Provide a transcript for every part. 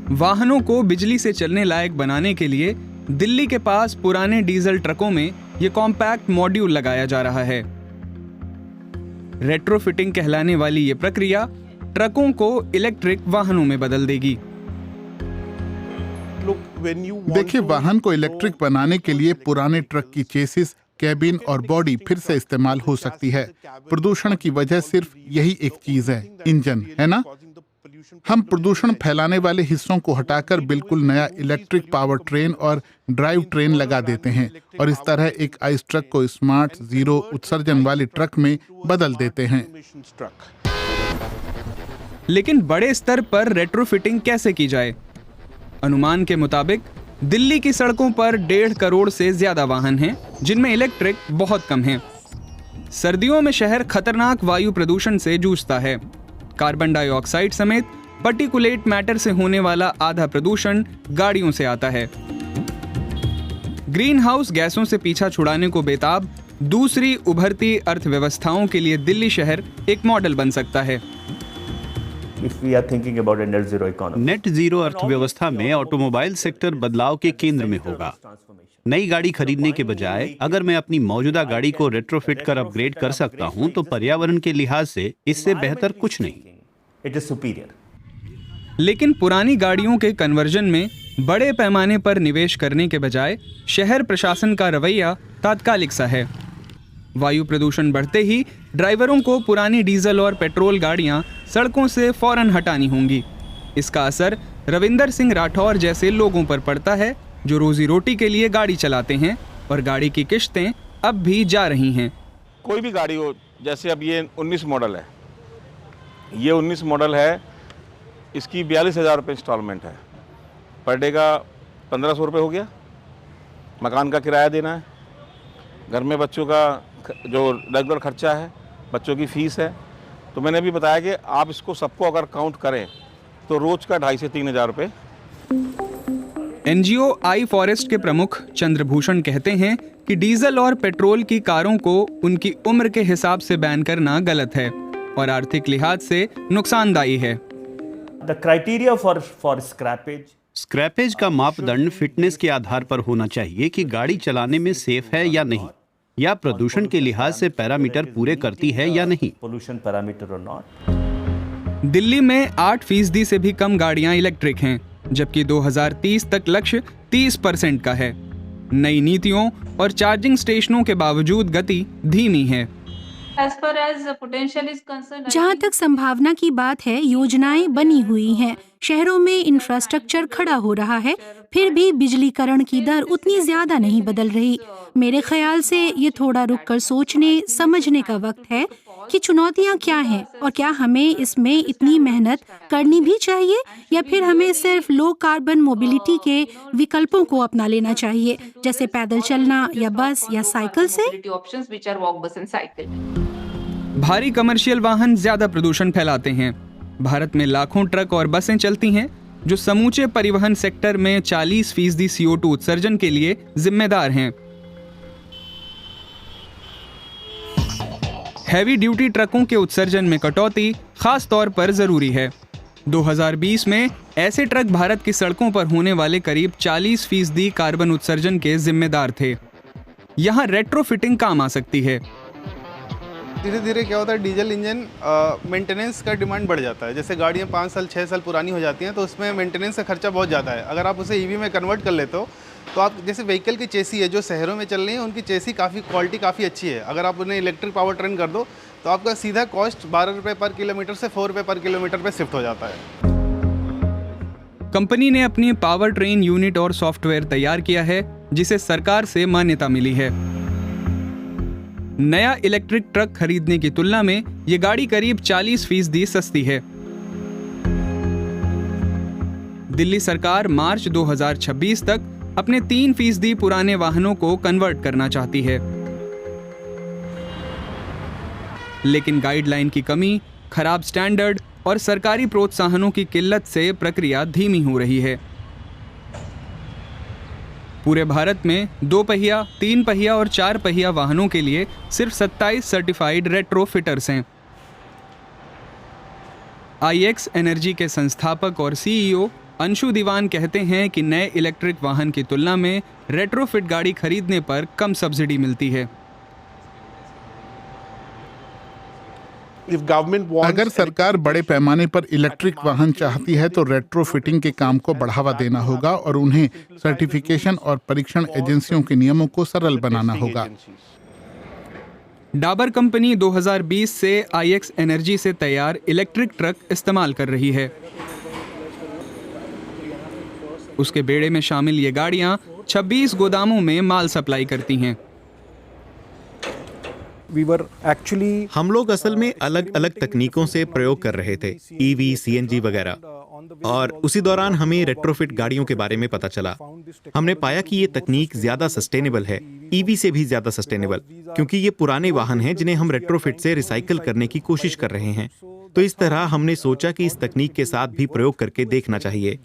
वाहनों को बिजली से चलने लायक बनाने के लिए दिल्ली के पास पुराने डीजल ट्रकों में ये कॉम्पैक्ट मॉड्यूल लगाया जा रहा है। रेट्रोफिटिंग कहलाने वाली ये प्रक्रिया ट्रकों को इलेक्ट्रिक वाहनों में बदल देगी। देखिए, वाहन को इलेक्ट्रिक बनाने के लिए पुराने ट्रक की चेसिस, कैबिन और बॉडी फिर से इस्तेमाल हो सकती है। प्रदूषण की वजह सिर्फ यही एक चीज है, इंजन, है ना? हम प्रदूषण फैलाने वाले हिस्सों को हटाकर बिल्कुल नया इलेक्ट्रिक पावर ट्रेन और ड्राइव ट्रेन लगा देते हैं और इस तरह एक आइस ट्रक को स्मार्ट जीरो उत्सर्जन वाले ट्रक में बदल देते हैं। लेकिन बड़े स्तर पर रेट्रोफिटिंग कैसे की जाए? अनुमान के मुताबिक दिल्ली की सड़कों पर 1.5 करोड़ से ज्यादा वाहन हैं, जिनमें इलेक्ट्रिक बहुत कम हैं। सर्दियों में शहर खतरनाक वायु प्रदूषण से जूझता है। कार्बन डाइऑक्साइड समेत पार्टिकुलेट मैटर से होने वाला आधा प्रदूषण गाड़ियों से आता है। ग्रीन हाउस गैसों से पीछा छुड़ाने को बेताब दूसरी उभरती अर्थव्यवस्थाओं के लिए दिल्ली शहर एक मॉडल बन सकता है। नेट जीरो अर्थव्यवस्था में ऑटोमोबाइल सेक्टर बदलाव के केंद्र में होगा। नई गाड़ी खरीदने के बजाय अगर मैं अपनी मौजूदा गाड़ी को रेट्रोफिट कर अपग्रेड कर सकता हूं, तो पर्यावरण के लिहाज से इससे बेहतर कुछ नहीं। लेकिन पुरानी गाड़ियों के कन्वर्जन में बड़े पैमाने पर निवेश करने के बजाय शहर प्रशासन का रवैया तात्कालिक सा है। वायु प्रदूषण बढ़ते ही ड्राइवरों को पुरानी डीजल और पेट्रोल गाड़ियां सड़कों से फौरन हटानी होंगी। इसका असर रविंदर सिंह राठौर जैसे लोगों पर पड़ता है, जो रोजी रोटी के लिए गाड़ी चलाते हैं और गाड़ी की किश्तें अब भी जा रही हैं। कोई भी गाड़ी हो, जैसे अब ये 19 मॉडल है, ये 19 मॉडल है, इसकी 42,000 रुपये इंस्टॉलमेंट है। पर डे का 1,500 रुपये हो गया। मकान का किराया देना है, घर में बच्चों का जो रेगुलर खर्चा है, बच्चों की फीस है। तो मैंने अभी बताया कि आप इसको सबको अगर काउंट करें तो रोज का 2,500 से 3,000 रुपये। एनजीओ आई फॉरेस्ट के प्रमुख चंद्रभूषण कहते हैं कि डीजल और पेट्रोल की कारों को उनकी उम्र के हिसाब से बैन करना गलत है और आर्थिक लिहाज से नुकसानदायी है। The criteria for स्क्रैपेज का मापदंड फिटनेस के आधार पर होना चाहिए कि गाड़ी चलाने में सेफ है या नहीं, या प्रदूषण के लिहाज से पैरामीटर पूरे करती है या नहीं। pollution parameter or not. Delhi में 8% से भी कम गाड़ियां इलेक्ट्रिक हैं, जबकि 2030 तक लक्ष्य 30% का है। नई नीतियों और चार्जिंग स्टेशनों के बावजूद गति धीमी है। जहाँ तक संभावना की बात है, योजनाएं बनी हुई हैं, शहरों में इंफ्रास्ट्रक्चर खड़ा हो रहा है, फिर भी बिजलीकरण की दर उतनी ज्यादा नहीं बदल रही। मेरे ख्याल से ये थोड़ा रुककर सोचने समझने का वक्त है कि चुनौतियाँ क्या हैं और क्या हमें इसमें इतनी मेहनत करनी भी चाहिए, या फिर हमें सिर्फ लो कार्बन मोबिलिटी के विकल्पों को अपना लेना चाहिए, जैसे पैदल चलना या बस या साइकिल से। भारी कमर्शियल वाहन ज्यादा प्रदूषण फैलाते हैं। भारत में लाखों ट्रक और बसें चलती हैं, जो समूचे परिवहन सेक्टर में 40% CO2 उत्सर्जन के लिए जिम्मेदार हैं। हैवी ड्यूटी ट्रकों के उत्सर्जन में कटौती खास तौर पर जरूरी है। 2020 में ऐसे ट्रक भारत की सड़कों पर होने वाले करीब 40% कार्बन उत्सर्जन के जिम्मेदार थे। यहाँ रेट्रोफिटिंग काम आ सकती है। धीरे धीरे क्या होता है, डीजल इंजन मेंटेनेंस का डिमांड बढ़ जाता है। जैसे गाड़ियाँ 5 साल 6 साल पुरानी हो जाती हैं, तो उसमें मेंटेनेंस का खर्चा बहुत ज़्यादा है। अगर आप उसे ईवी में कन्वर्ट कर लेते हो, तो आप जैसे व्हीकल की चेसी है जो शहरों में चल रही है, उनकी चेसी क्वालिटी काफ़ी अच्छी है। अगर आप उन्हें इलेक्ट्रिक पावर ट्रेन कर दो, तो आपका सीधा कॉस्ट 12 रुपये पर किलोमीटर से 4 रुपये पर किलोमीटर पे शिफ्ट हो जाता है। कंपनी ने अपनी पावर ट्रेन यूनिट और सॉफ्टवेयर तैयार किया है, जिसे सरकार से मान्यता मिली है। नया इलेक्ट्रिक ट्रक खरीदने की तुलना में ये गाड़ी करीब 40% सस्ती है। दिल्ली सरकार मार्च 2026 तक अपने 3% पुराने वाहनों को कन्वर्ट करना चाहती है। लेकिन गाइडलाइन की कमी, खराब स्टैंडर्ड और सरकारी प्रोत्साहनों की किल्लत से प्रक्रिया धीमी हो रही है। पूरे भारत में 2 पहिया, 3 पहिया और 4 पहिया वाहनों के लिए सिर्फ 27 सर्टिफाइड रेट्रोफिटर्स हैं। IX एनर्जी के संस्थापक और CEO अंशु दीवान कहते हैं कि नए इलेक्ट्रिक वाहन की तुलना में रेट्रोफिट गाड़ी खरीदने पर कम सब्सिडी मिलती है। अगर सरकार बड़े पैमाने पर इलेक्ट्रिक वाहन चाहती है तो रेट्रोफिटिंग के काम को बढ़ावा देना होगा और उन्हें सर्टिफिकेशन और परीक्षण एजेंसियों के नियमों को सरल बनाना होगा। डाबर कंपनी 2020 से IX एनर्जी से तैयार इलेक्ट्रिक ट्रक इस्तेमाल कर रही है। उसके बेड़े में शामिल ये गाड़ियां 26 गोदामों में माल सप्लाई करती हैं। हम लोग असल में अलग अलग तकनीकों से प्रयोग कर रहे थे, EV, CNG वगैरह, और उसी दौरान हमें रेट्रोफिट गाड़ियों के बारे में पता चला। हमने पाया कि ये तकनीक ज्यादा सस्टेनेबल है, EV से भी ज्यादा सस्टेनेबल, क्योंकि ये पुराने वाहन हैं जिन्हें हम रेट्रोफिट से रिसाइकल करने की कोशिश कर रहे हैं। तो इस तरह हमने सोचा कि इस तकनीक के साथ भी प्रयोग करके देखना चाहिए।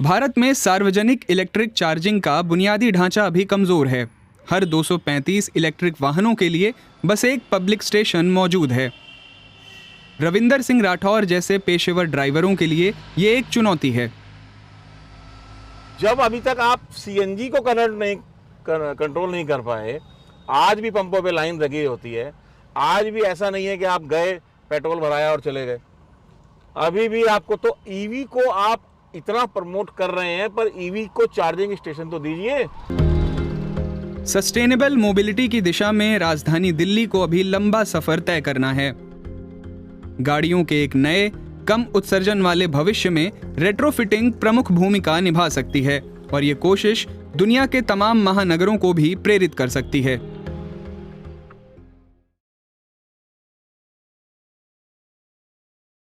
भारत में सार्वजनिक इलेक्ट्रिक चार्जिंग का बुनियादी ढांचा अभी कमजोर है। हर 235 इलेक्ट्रिक वाहनों के लिए बस एक पब्लिक स्टेशन मौजूद है। रविंदर सिंह राठौर जैसे पेशेवर ड्राइवरों के लिए ये एक चुनौती है। जब अभी तक आप CNG को कंट्रोल नहीं कर पाए, आज भी पंपों पे लाइन लगी होती है, आज भी ऐसा नहीं है कि आप गए, पेट्रोल भराया और चले गए। अभी भी आपको तो EV को आप इतना प्रमोट कर रहे हैं, पर EV को चार्जिंग स्टेशन तो दीजिए। सस्टेनेबल मोबिलिटी की दिशा में राजधानी दिल्ली को अभी लंबा सफर तय करना है। गाड़ियों के एक नए, कम उत्सर्जन वाले भविष्य में रेट्रोफिटिंग प्रमुख भूमिका निभा सकती है और ये कोशिश दुनिया के तमाम महानगरों को भी प्रेरित कर सकती है।